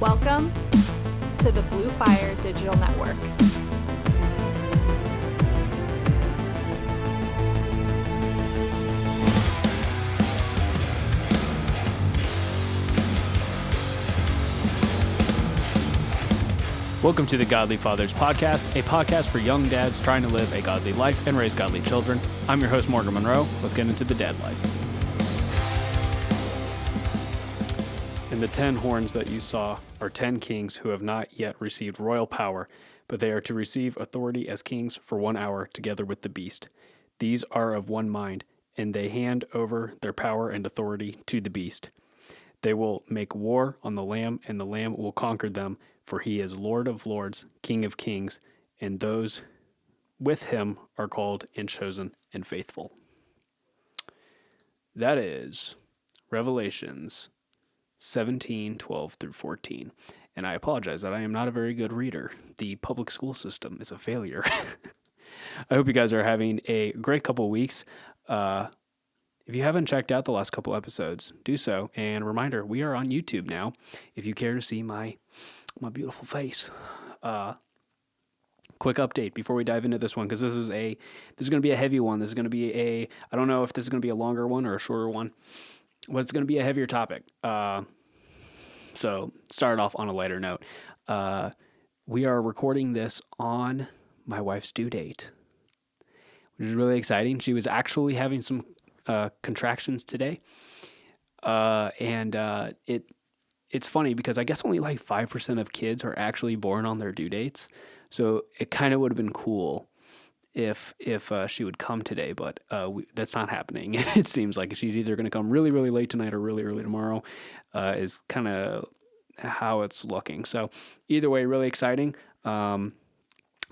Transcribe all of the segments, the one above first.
Welcome to the Blue Fire Digital Network. Welcome to the Godly Fathers Podcast, a podcast for young dads trying to live a godly life and raise godly children. I'm your host, Morgan Monroe. Let's get into the dad life. And the 10 horns that you saw are 10 kings who have not yet received royal power, but they are to receive authority as kings for 1 hour together with the beast. These are of one mind, and they hand over their power and authority to the beast. They will make war on the Lamb, and the Lamb will conquer them, for he is Lord of lords, King of kings, and those with him are called and chosen and faithful. That is Revelations 17:12 through 14. And I apologize that I am not a very good reader. The public school system is a failure. I hope you guys are having a great couple weeks. If you haven't checked out the last couple episodes, do so. And reminder, we are on YouTube now. If you care to see my beautiful face. Quick update before we dive into this one, because this is going to be a heavy one. This is going to be I don't know if this is going to be a longer one or a shorter one, but it's going to be a heavier topic. So start off on a lighter note. We are recording this on my wife's due date, which is really exciting. She was actually having some contractions today. It's funny because I guess only like 5% of kids are actually born on their due dates. So it kind of would have been cool if she would come today, but that's not happening. It seems like she's either going to come really, really late tonight or really early tomorrow is kind of how it's looking. So either way, really exciting.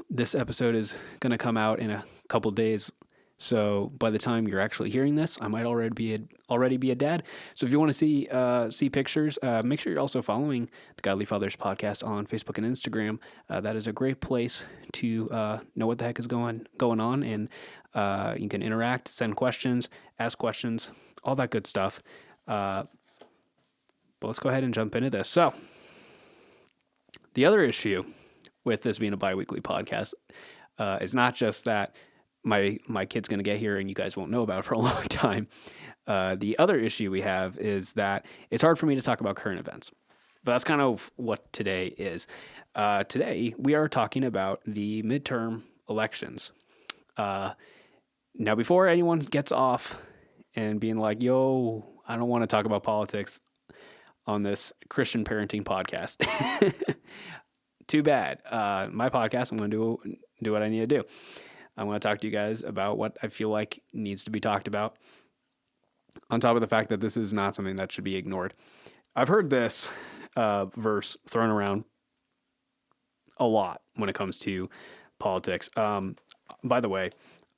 This episode is going to come out in a couple days. So by the time you're actually hearing this, I might already be a dad. So if you want to see pictures, make sure you're also following the Godly Fathers Podcast on Facebook and Instagram. That is a great place to know what the heck is going on, and you can interact, send questions, ask questions, all that good stuff. But let's go ahead and jump into this. So the other issue with this being a bi-weekly podcast is not just that my kid's going to get here and you guys won't know about it for a long time. The other issue we have is that it's hard for me to talk about current events. But that's kind of what today is. Today, we are talking about the midterm elections. Now, before anyone gets off and being like, yo, I don't want to talk about politics on this Christian parenting podcast. Too bad. My podcast, I'm going to do what I need to do. I want to talk to you guys about what I feel like needs to be talked about, on top of the fact that this is not something that should be ignored. I've heard this verse thrown around a lot when it comes to politics. By the way,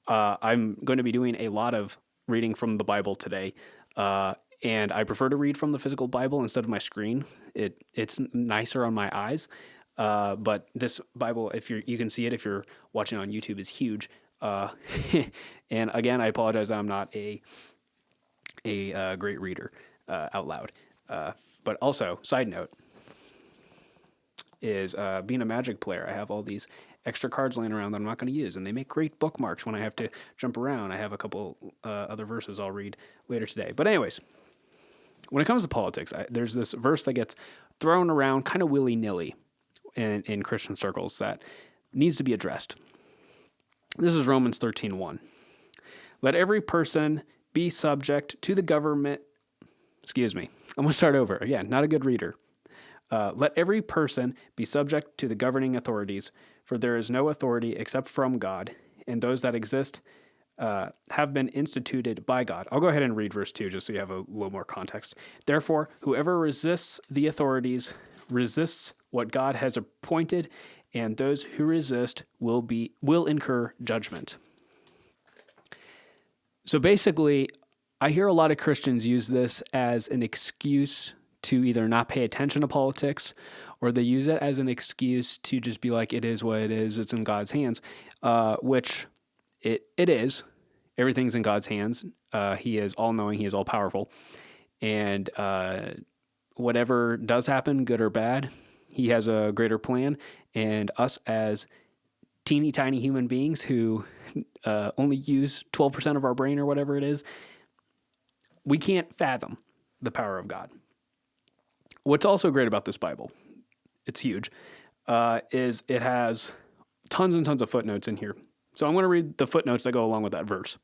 I'm going to be doing a lot of reading from the Bible today, and I prefer to read from the physical Bible instead of my screen. It's nicer on my eyes. But this Bible, you can see it if you're watching on YouTube, is huge. And again, I apologize that I'm not a great reader out loud. But also, side note is being a Magic player, I have all these extra cards laying around that I'm not going to use, and they make great bookmarks when I have to jump around. I have a couple other verses I'll read later today. But anyways, when it comes to politics, there's this verse that gets thrown around kind of willy-nilly in Christian circles that needs to be addressed. This is Romans 13:1. Let every person be subject to the government. Excuse me. I'm going to start over. Again, not a good reader. Let every person be subject to the governing authorities, for there is no authority except from God, and those that exist have been instituted by God. I'll go ahead and read verse 2 just so you have a little more context. Therefore, whoever resists the authorities resists what God has appointed, and those who resist will incur judgment. So basically, I hear a lot of Christians use this as an excuse to either not pay attention to politics, or they use it as an excuse to just be like, it is what it is, it's in God's hands, which it is. Everything's in God's hands. He is all-knowing, he is all-powerful. And whatever does happen, good or bad, he has a greater plan. And us as teeny tiny human beings who only use 12% of our brain or whatever it is, we can't fathom the power of God. What's also great about this Bible, it's huge, is it has tons and tons of footnotes in here. So I'm going to read the footnotes that go along with that verse.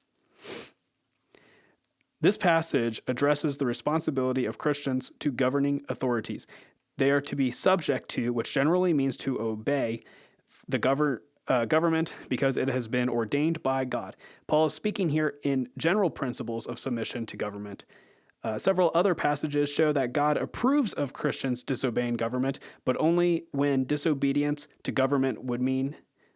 This passage addresses the responsibility of Christians to governing authorities. They are to be subject to, which generally means to obey, the government because it has been ordained by God. Paul is speaking here in general principles of submission to government. Several other passages show that God approves of Christians disobeying government, but only when disobedience to government would mean,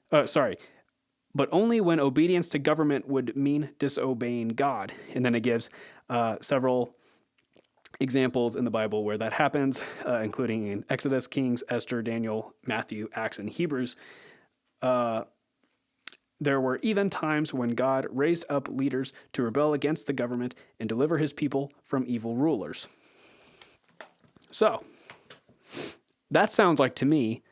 but only when obedience to government would mean disobeying God. And then it gives several examples in the Bible where that happens, including in Exodus, Kings, Esther, Daniel, Matthew, Acts, and Hebrews. There were even times when God raised up leaders to rebel against the government and deliver his people from evil rulers. So, that sounds like to me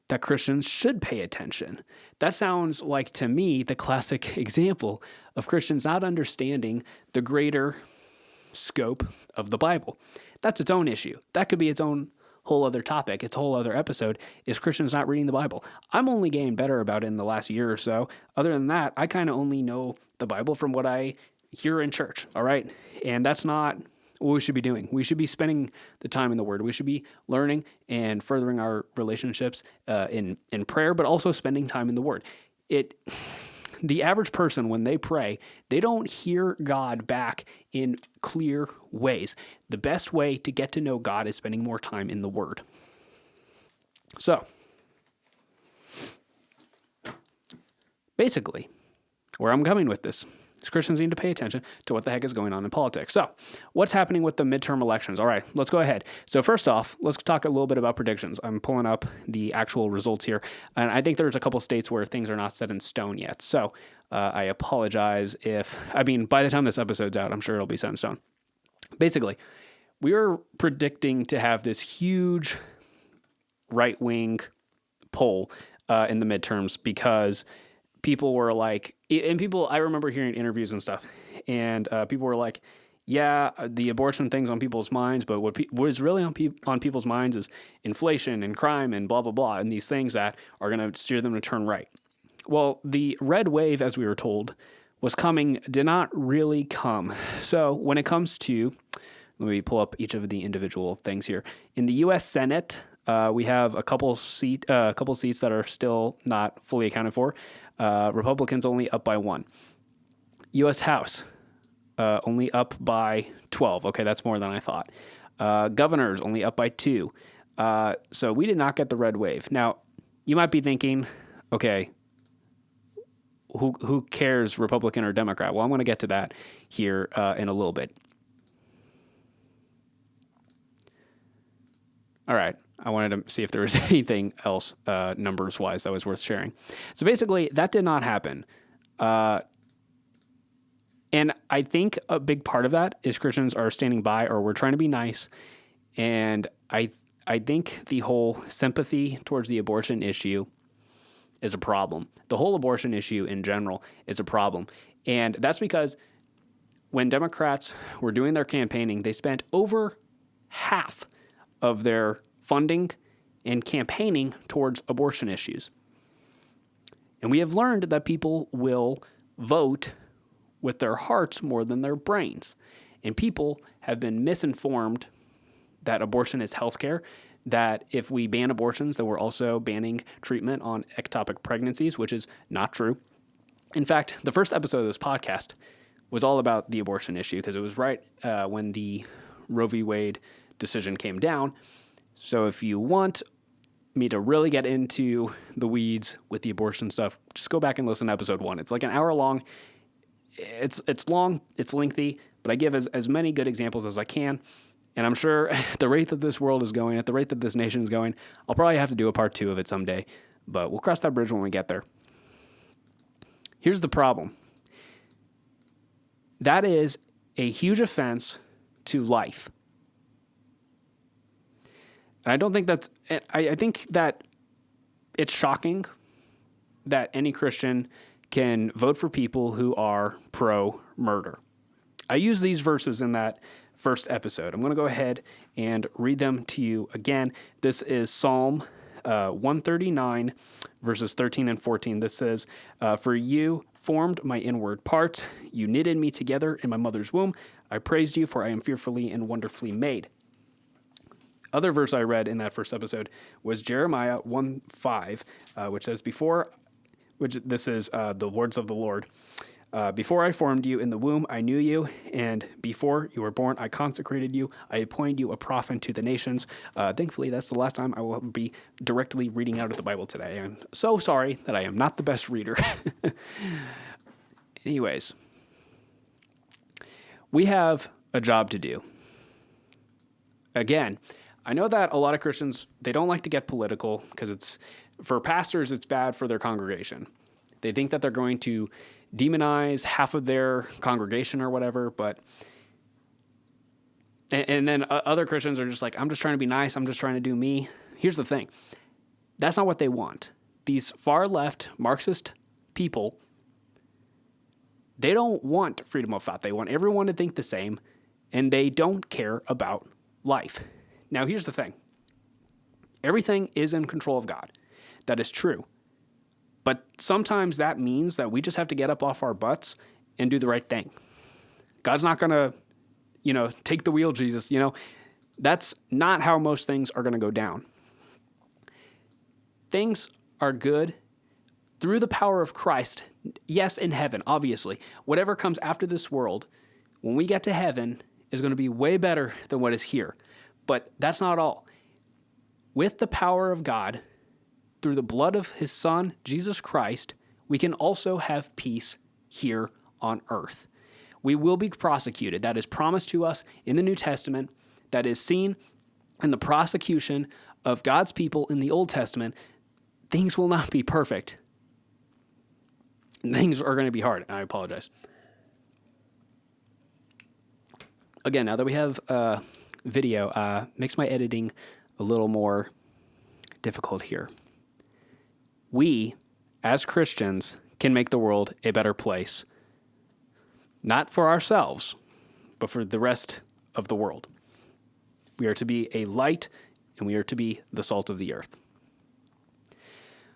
that Christians should pay attention. That sounds like to me the classic example of Christians not understanding the greater scope of the Bible. That's its own issue. That could be its own whole other topic. It's a whole other episode, is Christians not reading the Bible. I'm only getting better about it in the last year or so. Other than that, I kind of only know the Bible from what I hear in church, all right? And that's not what we should be doing. We should be spending the time in the Word. We should be learning and furthering our relationships in prayer, but also spending time in the Word. The average person, when they pray, they don't hear God back in clear ways. The best way to get to know God is spending more time in the Word. So, basically, where I'm coming with this is Christians need to pay attention to what the heck is going on in politics. So, what's happening with the midterm elections? All right, let's go ahead. So first off, let's talk a little bit about predictions. I'm pulling up the actual results here, and I think there's a couple states where things are not set in stone yet. So I apologize by the time this episode's out, I'm sure it'll be set in stone. Basically, we are predicting to have this huge right-wing poll in the midterms because people were like, I remember hearing interviews and stuff, and people were like, yeah, the abortion thing's on people's minds, but what is really on people's minds is inflation and crime and blah, blah, blah, and these things that are going to steer them to turn right. Well, the red wave, as we were told, was coming, did not really come. So when it comes to, let me pull up each of the individual things here. In the U.S. Senate, we have a couple seats that are still not fully accounted for. Republicans only up by 1. U.S. House only up by 12. Okay, that's more than I thought. Governors only up by 2. So we did not get the red wave. Now, you might be thinking, okay, who cares, Republican or Democrat? Well, I'm going to get to that here in a little bit. All right. I wanted to see if there was anything else numbers-wise that was worth sharing. So basically, that did not happen. And I think a big part of that is Christians are standing by, or we're trying to be nice. And I think the whole sympathy towards the abortion issue is a problem. The whole abortion issue in general is a problem. And that's because when Democrats were doing their campaigning, they spent over half of their funding and campaigning towards abortion issues. And we have learned that people will vote with their hearts more than their brains. And people have been misinformed that abortion is healthcare, that if we ban abortions, then we're also banning treatment on ectopic pregnancies, which is not true. In fact, the first episode of this podcast was all about the abortion issue because it was right when the Roe v. Wade decision came down. So if you want me to really get into the weeds with the abortion stuff, just go back and listen to episode 1. It's like an hour long. It's long, it's lengthy, but I give as many good examples as I can. And I'm sure at the rate that this world is going, at the rate that this nation is going, I'll probably have to do a part 2 of it someday. But we'll cross that bridge when we get there. Here's the problem. That is a huge offense to life. And I don't think that's, I think that it's shocking that any Christian can vote for people who are pro-murder. I use these verses in that first episode. I'm going to go ahead and read them to you again. This is Psalm 139, verses 13 and 14. This says, "For you formed my inward parts. You knitted me together in my mother's womb. I praised you, for I am fearfully and wonderfully made." Other verse I read in that first episode was Jeremiah 1:5, which says, this is the words of the Lord. "Before I formed you in the womb, I knew you, and before you were born, I consecrated you. I appointed you a prophet to the nations." Thankfully, that's the last time I will be directly reading out of the Bible today. I'm so sorry that I am not the best reader. Anyways, we have a job to do. Again, I know that a lot of Christians, they don't like to get political because for pastors, it's bad for their congregation. They think that they're going to demonize half of their congregation or whatever, and then other Christians are just like, I'm just trying to be nice. I'm just trying to do me. Here's the thing. That's not what they want. These far left Marxist people, they don't want freedom of thought. They want everyone to think the same, and they don't care about life. Now, here's the thing. Everything is in control of God. That is true. But sometimes that means that we just have to get up off our butts and do the right thing. God's not going to, take the wheel, Jesus. That's not how most things are going to go down. Things are good through the power of Christ. Yes, in heaven, obviously. Whatever comes after this world, when we get to heaven, is going to be way better than what is here. But that's not all. With the power of God, through the blood of his Son, Jesus Christ, we can also have peace here on earth. We will be prosecuted. That is promised to us in the New Testament. That is seen in the prosecution of God's people in the Old Testament. Things will not be perfect. Things are going to be hard. I apologize. Again, now that we have video, makes my editing a little more difficult here. We, as Christians, can make the world a better place. Not for ourselves, but for the rest of the world. We are to be a light, and we are to be the salt of the earth.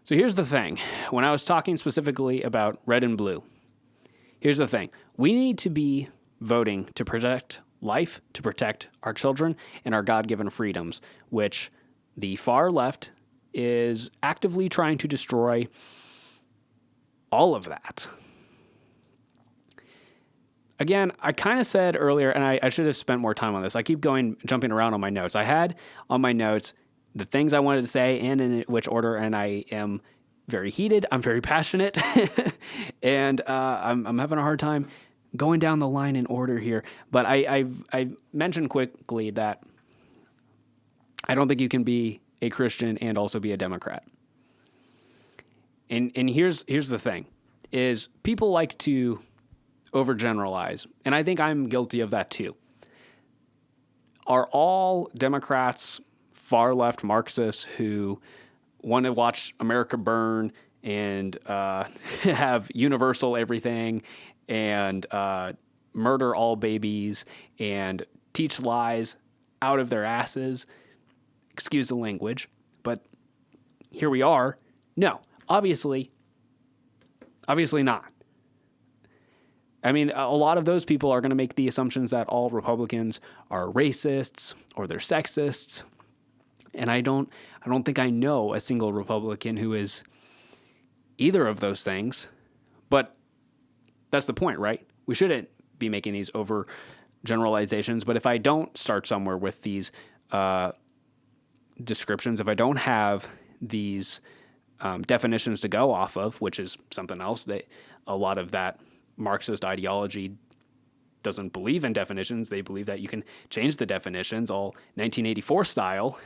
So here's the thing. When I was talking specifically about red and blue, here's the thing. We need to be voting to protect life, to protect our children, and our God-given freedoms, which the far left is actively trying to destroy all of that. Again, I kind of said earlier, and I should have spent more time on this. I keep jumping around on my notes. I had on my notes the things I wanted to say and in which order, and I am very heated. I'm very passionate, and I'm having a hard time going down the line in order here. But I mentioned quickly that I don't think you can be a Christian and also be a Democrat. And here's the thing, is people like to overgeneralize, and I think I'm guilty of that too. Are all Democrats far left Marxists who want to watch America burn and have universal everything and murder all babies and teach lies out of their asses? Excuse the language, but here we are. No, obviously not. I mean, a lot of those people are going to make the assumptions that all Republicans are racists or they're sexists. And I don't think I know a single Republican who is either of those things. But that's the point, right? We shouldn't be making these over generalizations. But if I don't start somewhere with these descriptions, if I don't have these definitions to go off of, which is something else, that a lot of that Marxist ideology doesn't believe in definitions. They believe that you can change the definitions, all 1984 style.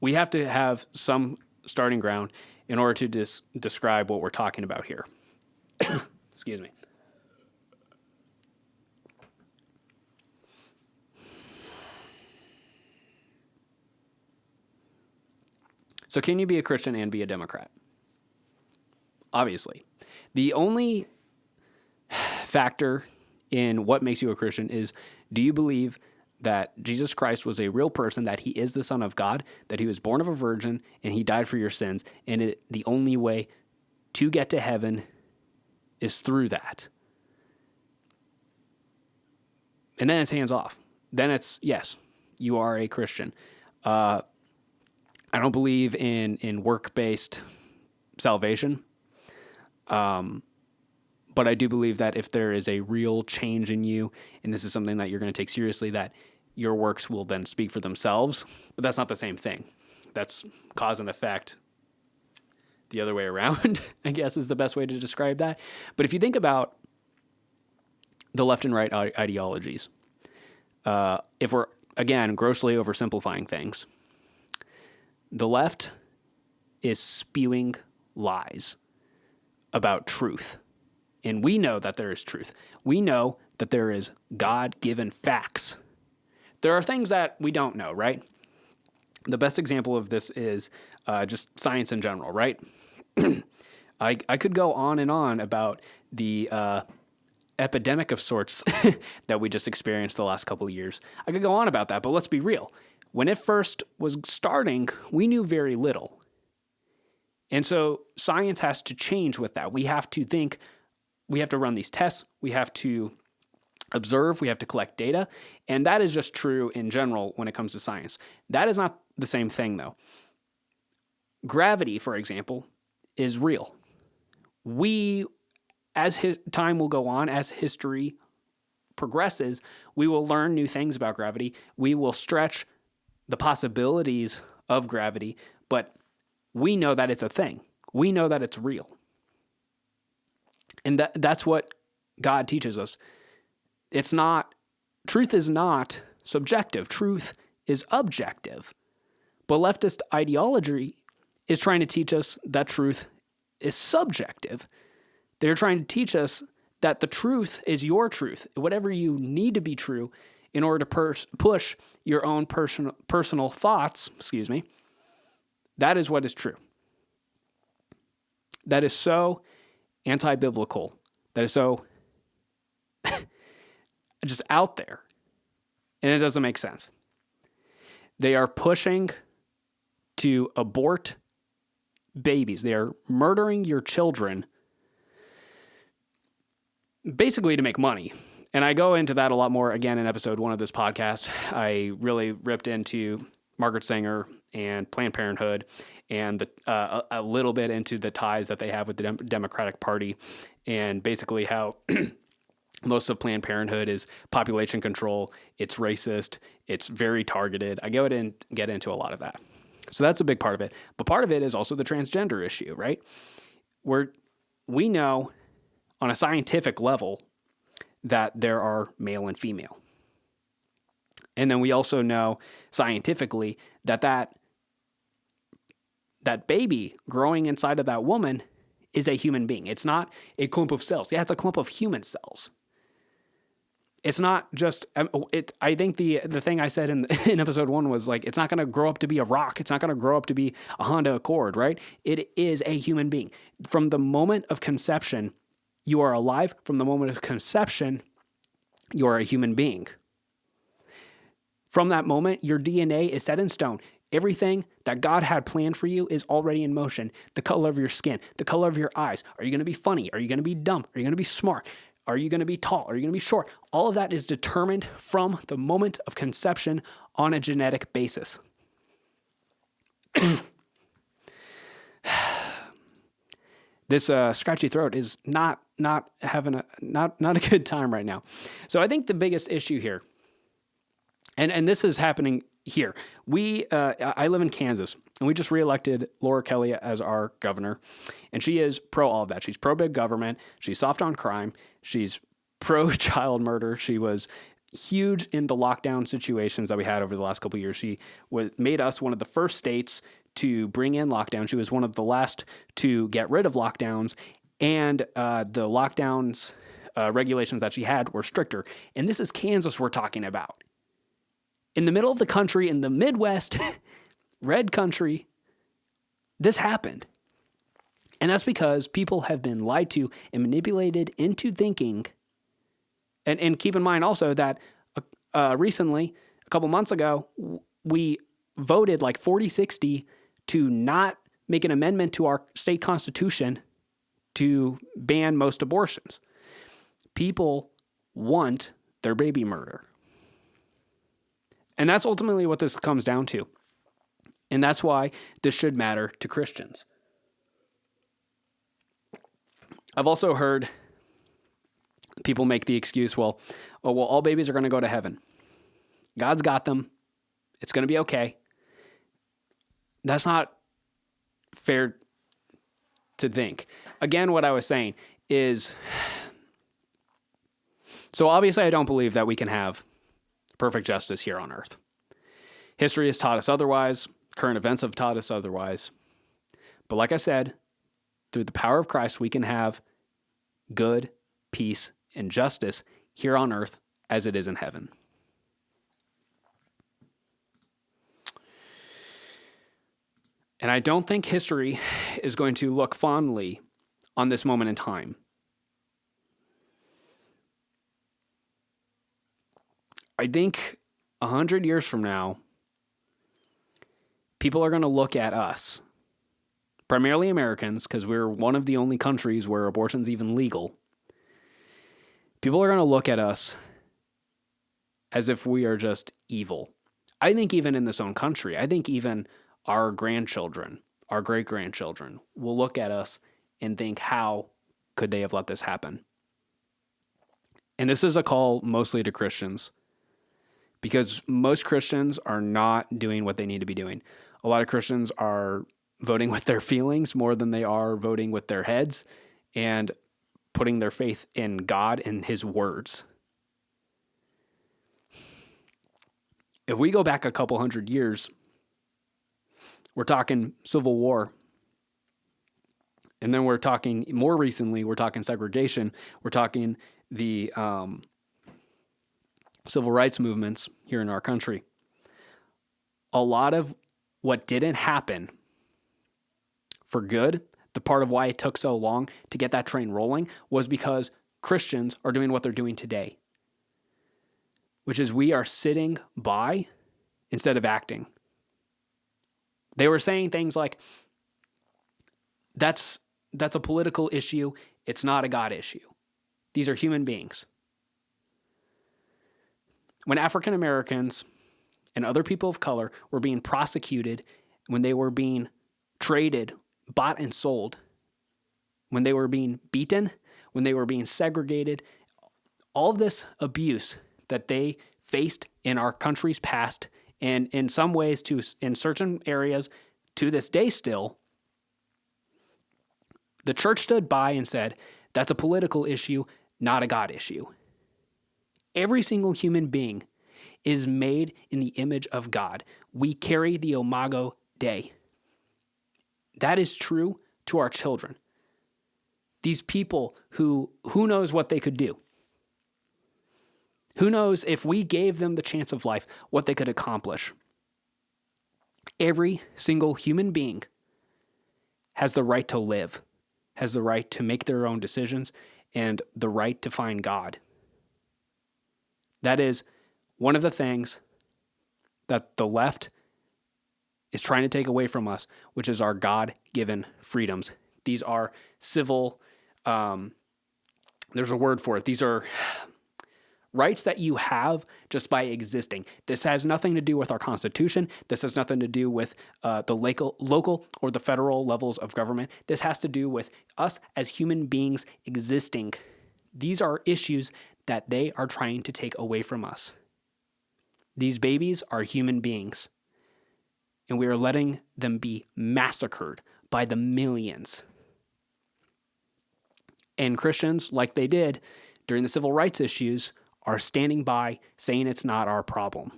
We have to have some starting ground in order to describe what we're talking about here. Excuse me. So can you be a Christian and be a Democrat? Obviously. The only factor in what makes you a Christian is, do you believe that Jesus Christ was a real person, that he is the Son of God, that he was born of a virgin, and he died for your sins, and the only way to get to heaven is through that? And then it's hands off. Then it's, yes, you are a Christian. I don't believe in work-based salvation. But I do believe that if there is a real change in you, and this is something that you're going to take seriously, that your works will then speak for themselves. But that's not the same thing. That's cause and effect. The other way around, I guess, is the best way to describe that. But if you think about the left and right ideologies, if we're, again, grossly oversimplifying things, the left is spewing lies about truth. And we know that there is truth. We know that there is God-given facts. There are things that we don't know, right? The best example of this is just science in general, right? I could go on and on about the epidemic of sorts that we just experienced the last couple of years. I could go on about that, but let's be real. When it first was starting, we knew very little. And so science has to change with that. We have to think, we have to run these tests, we have to observe, we have to collect data, and that is just true in general when it comes to science. That is not the same thing, though. Gravity, for example, is real. We, as time will go on, as history progresses, we will learn new things about gravity. We will stretch the possibilities of gravity, but we know that it's a thing. We know that it's real. And that's what God teaches us. Truth is not subjective. Truth is objective. But leftist ideology is trying to teach us that truth is subjective. They're trying to teach us that the truth is your truth. Whatever you need to be true in order to push your own personal thoughts, that is what is true. That is so anti-biblical. That is so just out there. And it doesn't make sense. They are pushing to abort babies. They are murdering your children basically to make money. And I go into that a lot more again in episode 1 of this podcast. I really ripped into Margaret Sanger and Planned Parenthood, and a little bit into the ties that they have with the Democratic Party, and basically how most of Planned Parenthood is population control. It's racist. It's very targeted. I go and get into a lot of that. So that's a big part of it. But part of it is also the transgender issue, right? Where we know on a scientific level that there are male and female. And then we also know scientifically that baby growing inside of that woman is a human being. It's not a clump of cells. Yeah, it's a clump of human cells. It's not just, I think the thing I said in episode 1 was like, it's not going to grow up to be a rock. It's not going to grow up to be a Honda Accord, right? It is a human being. From the moment of conception, you are alive. From the moment of conception, you are a human being. From that moment, your DNA is set in stone. Everything that God had planned for you is already in motion. The color of your skin, the color of your eyes. Are you going to be funny? Are you going to be dumb? Are you going to be smart? Are you going to be tall? Are you going to be short? All of that is determined from the moment of conception on a genetic basis. This scratchy throat is not having not a good time right now. So I think the biggest issue here, and this is happening here. I live in Kansas, and we just reelected Laura Kelly as our governor, and she is pro all of that. She's pro big government. She's soft on crime. She's pro child murder. She was huge in the lockdown situations that we had over the last couple of years. She made us one of the first states to bring in lockdown. She was one of the last to get rid of lockdowns, and the lockdowns regulations that she had were stricter. And this is Kansas we're talking about. In the middle of the country, in the Midwest, red country, This happened. And that's because people have been lied to and manipulated into thinking. And keep in mind also that recently, a couple months ago, we voted like 40-60 to not make an amendment to our state constitution to ban most abortions. People want their baby murder. And that's ultimately what this comes down to. And that's why this should matter to Christians. I've also heard people make the excuse, well, all babies are going to go to heaven. God's got them. It's going to be okay. That's not fair to think. Again, what I was saying is, so obviously I don't believe that we can have perfect justice here on earth. History has taught us otherwise. Current events have taught us otherwise. But like I said, through the power of Christ, we can have good, peace, and justice here on earth as it is in heaven. And I don't think history is going to look fondly on this moment in time. I think 100 years from now, people are going to look at us, primarily Americans, because we're one of the only countries where abortion's even legal. People are going to look at us as if we are just evil. I think even in this own country, I think even our grandchildren, our great-grandchildren will look at us and think, how could they have let this happen? And this is a call mostly to Christians, because most Christians are not doing what they need to be doing. A lot of Christians are voting with their feelings more than they are voting with their heads and putting their faith in God and his words. If we go back a couple hundred years, we're talking Civil War. And then we're talking, more recently, we're talking segregation. We're talking the civil rights movements here in our country. A lot of what didn't happen for good, the part of why it took so long to get that train rolling, was because Christians are doing what they're doing today, which is we are sitting by instead of acting. They were saying things like, that's a political issue. It's not a God issue. These are human beings. When African Americans and other people of color were being prosecuted, when they were being traded, bought and sold, when they were being beaten, when they were being segregated, all of this abuse that they faced in our country's past, and in some ways, in certain areas, to this day still, the church stood by and said, that's a political issue, not a God issue. Every single human being is made in the image of God. We carry the Imago Dei. That is true to our children. These people who knows what they could do? Who knows if we gave them the chance of life, what they could accomplish? Every single human being has the right to live, has the right to make their own decisions, and the right to find God. That is one of the things that the left is trying to take away from us, which is our God-given freedoms. These are civil, there's a word for it. These are rights that you have just by existing. This has nothing to do with our Constitution. This has nothing to do with the local or the federal levels of government. This has to do with us as human beings existing. These are issues that they are trying to take away from us. These babies are human beings, and we are letting them be massacred by the millions. And Christians, like they did during the civil rights issues, are standing by saying it's not our problem.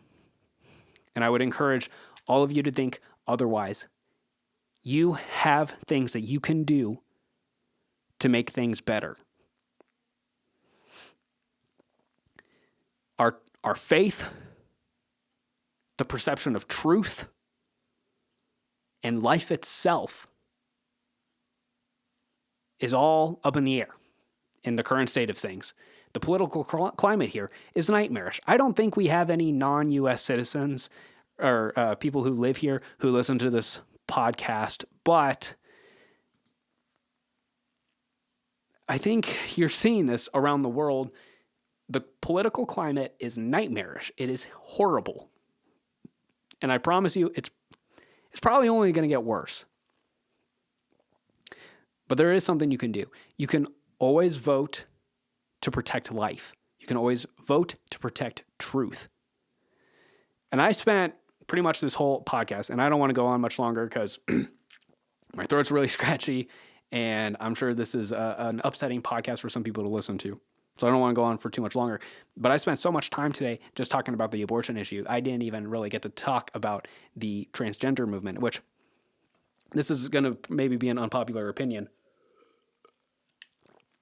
And I would encourage all of you to think otherwise. You have things that you can do to make things better. Our faith, the perception of truth, and life itself is all up in the air in the current state of things. The political climate here is nightmarish. I don't think we have any non-U.S. citizens or people who live here who listen to this podcast, but I think you're seeing this around the world. The political climate is nightmarish. It is horrible. And I promise you, it's probably only going to get worse. But there is something you can do. You can always vote to protect life. You can always vote to protect truth. And I spent pretty much this whole podcast, and I don't want to go on much longer because my throat's really scratchy, and I'm sure this is an upsetting podcast for some people to listen to. So I don't want to go on for too much longer. But I spent so much time today just talking about the abortion issue. I didn't even really get to talk about the transgender movement, which this is going to maybe be an unpopular opinion,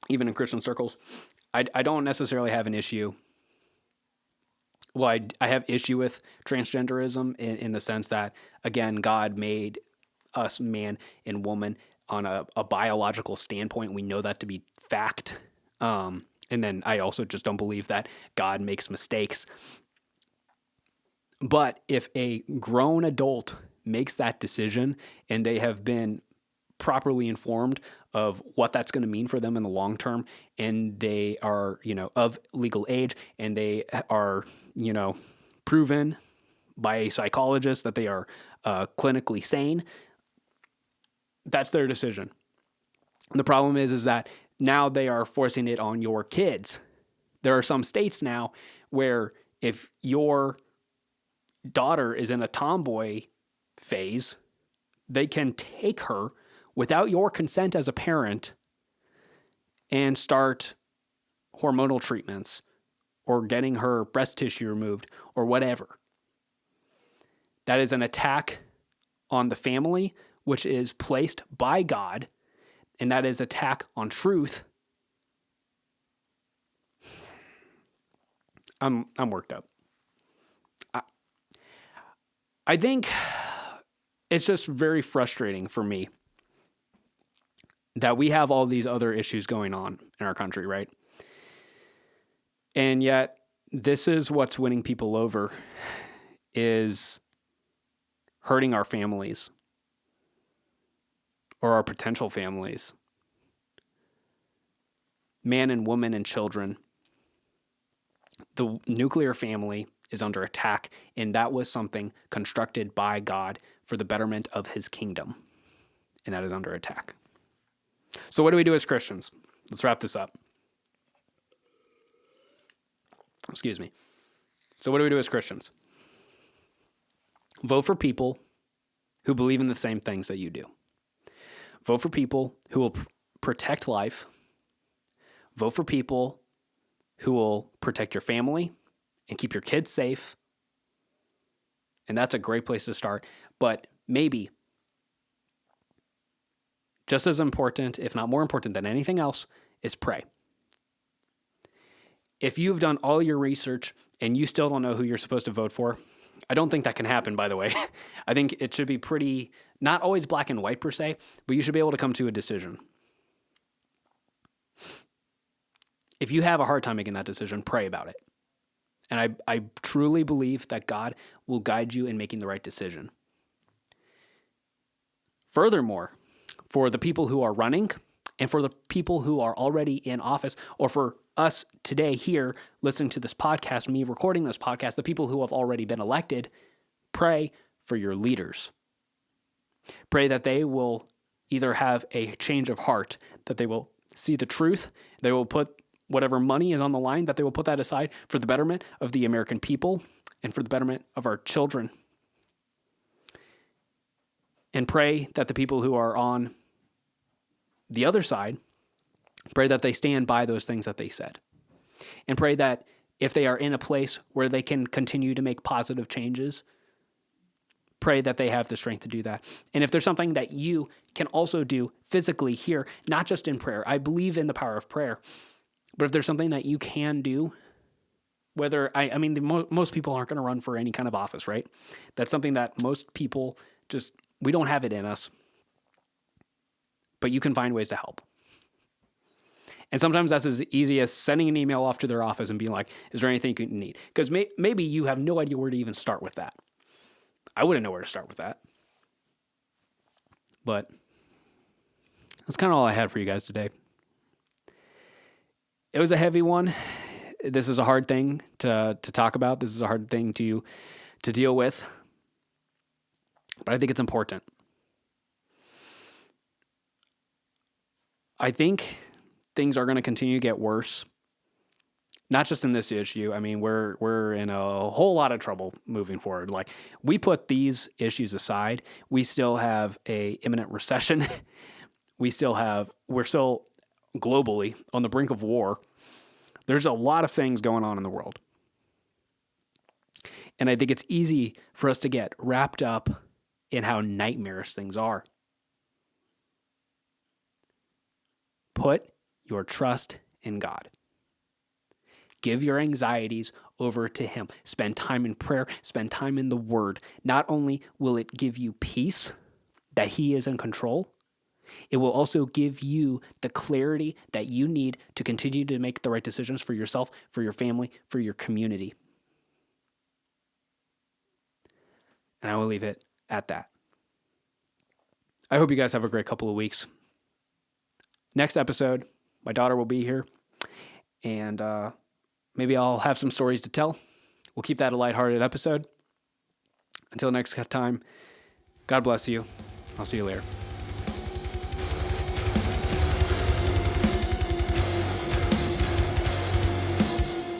even in Christian circles. I don't necessarily have an issue. Well, I have issue with transgenderism in the sense that, again, God made us man and woman on a biological standpoint. We know that to be fact. And then I also just don't believe that God makes mistakes. But if a grown adult makes that decision and they have been properly informed of what that's going to mean for them in the long term, and they are, of legal age, and they are, proven by a psychologist that they are clinically sane, that's their decision. The problem is that now they are forcing it on your kids. There are some states now where if your daughter is in a tomboy phase, they can take her without your consent as a parent and start hormonal treatments or getting her breast tissue removed or whatever. That is an attack on the family, which is placed by God, and that is attack on truth. I'm worked up. I think it's just very frustrating for me that we have all these other issues going on in our country, right? And yet, this is what's winning people over, is hurting our families or our potential families, man and woman and children. The nuclear family is under attack, and that was something constructed by God for the betterment of his kingdom, and that is under attack. So what do we do as Christians? Let's wrap this up. Excuse me. So what do we do as Christians? Vote for people who believe in the same things that you do. Vote for people who will protect life. Vote for people who will protect your family and keep your kids safe. And that's a great place to start. But maybe just as important, if not more important than anything else, is pray. If you've done all your research and you still don't know who you're supposed to vote for, I don't think that can happen, by the way. I think it should be pretty, not always black and white per se, but you should be able to come to a decision. If you have a hard time making that decision, pray about it. And I truly believe that God will guide you in making the right decision. Furthermore, for the people who are running and for the people who are already in office, or for us today here listening to this podcast, me recording this podcast, the people who have already been elected, pray for your leaders. Pray that they will either have a change of heart, that they will see the truth, they will put whatever money is on the line, that they will put that aside for the betterment of the American people and for the betterment of our children. And pray that the people who are on the other side, pray that they stand by those things that they said. And pray that if they are in a place where they can continue to make positive changes, pray that they have the strength to do that. And if there's something that you can also do physically here, not just in prayer, I believe in the power of prayer, but if there's something that you can do, whether, most people aren't going to run for any kind of office, right? That's something that most people we don't have it in us, but you can find ways to help. And sometimes that's as easy as sending an email off to their office and being like, is there anything you need? Because maybe you have no idea where to even start with that. I wouldn't know where to start with that. But that's kind of all I had for you guys today. It was a heavy one. This is a hard thing to talk about. This is a hard thing to deal with. But I think it's important. I think things are going to continue to get worse. Not just in this issue. I mean, we're in a whole lot of trouble moving forward. Like, we put these issues aside, we still have a imminent recession. We're still globally on the brink of war. There's a lot of things going on in the world. And I think it's easy for us to get wrapped up in how nightmarish things are. Put your trust in God. Give your anxieties over to Him. Spend time in prayer. Spend time in the Word. Not only will it give you peace that He is in control, it will also give you the clarity that you need to continue to make the right decisions for yourself, for your family, for your community. And I will leave it at that. I hope you guys have a great couple of weeks. Next episode, my daughter will be here, and maybe I'll have some stories to tell. We'll keep that a lighthearted episode. Until next time, God bless you. I'll see you later.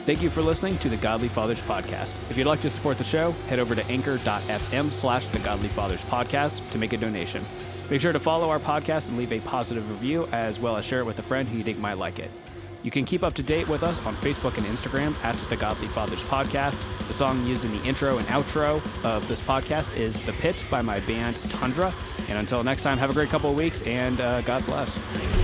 Thank you for listening to the Godly Fathers Podcast. If you'd like to support the show, head over to anchor.fm/The Godly Fathers Podcast to make a donation. Make sure to follow our podcast and leave a positive review, as well as share it with a friend who you think might like it. You can keep up to date with us on Facebook and Instagram at The Godly Fathers Podcast. The song used in the intro and outro of this podcast is The Pit by my band Tundra. And until next time, have a great couple of weeks, and God bless.